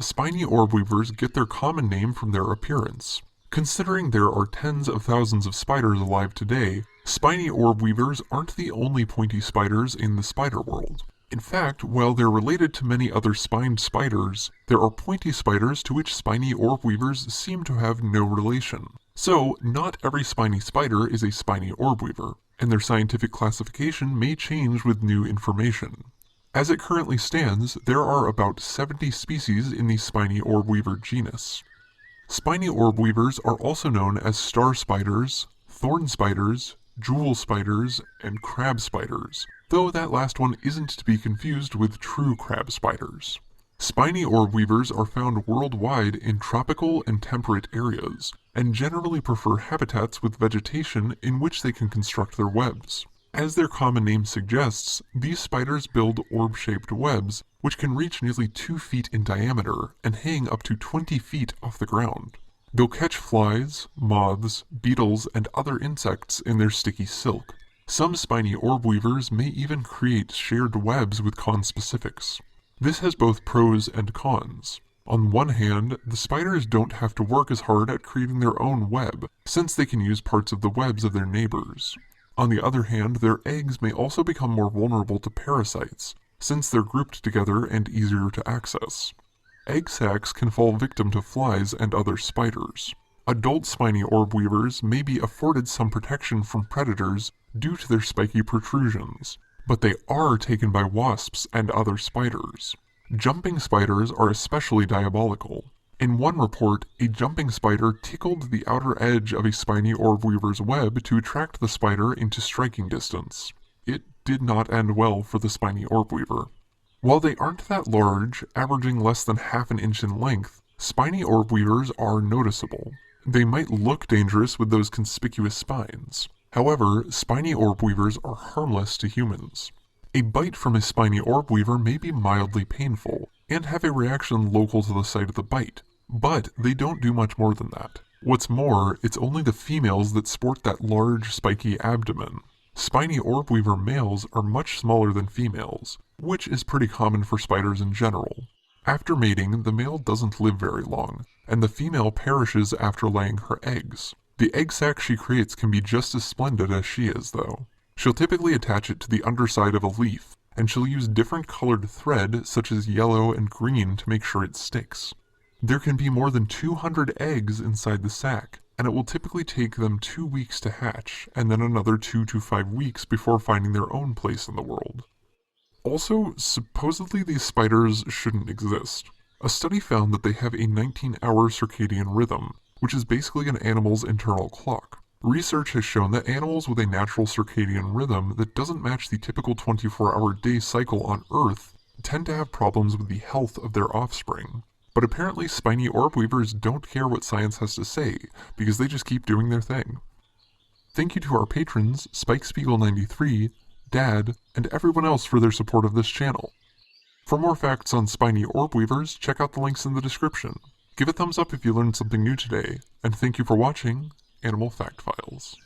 Spiny Orb Weavers get their common name from their appearance. Considering there are tens of thousands of spiders alive today, Spiny Orb Weavers aren't the only pointy spiders in the spider world. In fact, while they're related to many other spined spiders, there are pointy spiders to which Spiny Orb Weavers seem to have no relation. So, not every spiny spider is a Spiny Orb Weaver, and their scientific classification may change with new information. As it currently stands, there are about 70 species in the Spiny Orb Weaver genus. Spiny Orb Weavers are also known as star spiders, thorn spiders, jewel spiders, and crab spiders, though that last one isn't to be confused with true crab spiders. Spiny Orb Weavers are found worldwide in tropical and temperate areas, and generally prefer habitats with vegetation in which they can construct their webs. As their common name suggests, these spiders build orb-shaped webs, which can reach nearly 2 feet in diameter and hang up to 20 feet off the ground. They'll catch flies, moths, beetles, and other insects in their sticky silk. Some Spiny Orb Weavers may even create shared webs with conspecifics. This has both pros and cons. On one hand, the spiders don't have to work as hard at creating their own web, since they can use parts of the webs of their neighbors. On the other hand, their eggs may also become more vulnerable to parasites, since they're grouped together and easier to access. Egg sacs can fall victim to flies and other spiders. Adult Spiny Orb Weavers may be afforded some protection from predators due to their spiky protrusions, but they are taken by wasps and other spiders. Jumping spiders are especially diabolical. In one report, a jumping spider tickled the outer edge of a Spiny Orb Weaver's web to attract the spider into striking distance. It did not end well for the Spiny Orb Weaver. While they aren't that large, averaging less than half an inch in length, Spiny Orb Weavers are noticeable. They might look dangerous with those conspicuous spines. However, Spiny Orb Weavers are harmless to humans. A bite from a Spiny Orb Weaver may be mildly painful, and have a reaction local to the site of the bite, but they don't do much more than that. What's more, it's only the females that sport that large, spiky abdomen. Spiny Orb Weaver males are much smaller than females, which is pretty common for spiders in general. After mating, the male doesn't live very long, and the female perishes after laying her eggs. The egg sac she creates can be just as splendid as she is, though. She'll typically attach it to the underside of a leaf, and she'll use different colored thread, such as yellow and green, to make sure it sticks. There can be more than 200 eggs inside the sac, and it will typically take them 2 weeks to hatch, and then another 2 to 5 weeks before finding their own place in the world. Also, supposedly these spiders shouldn't exist. A study found that they have a 19-hour circadian rhythm, which is basically an animal's internal clock. Research has shown that animals with a natural circadian rhythm that doesn't match the typical 24-hour day cycle on Earth tend to have problems with the health of their offspring. But apparently Spiny Orb Weavers don't care what science has to say, because they just keep doing their thing. Thank you to our patrons, SpikeSpiegel93, Dad, and everyone else for their support of this channel. For more facts on Spiny Orb Weavers, check out the links in the description. Give a thumbs up if you learned something new today, and thank you for watching Animal Fact Files.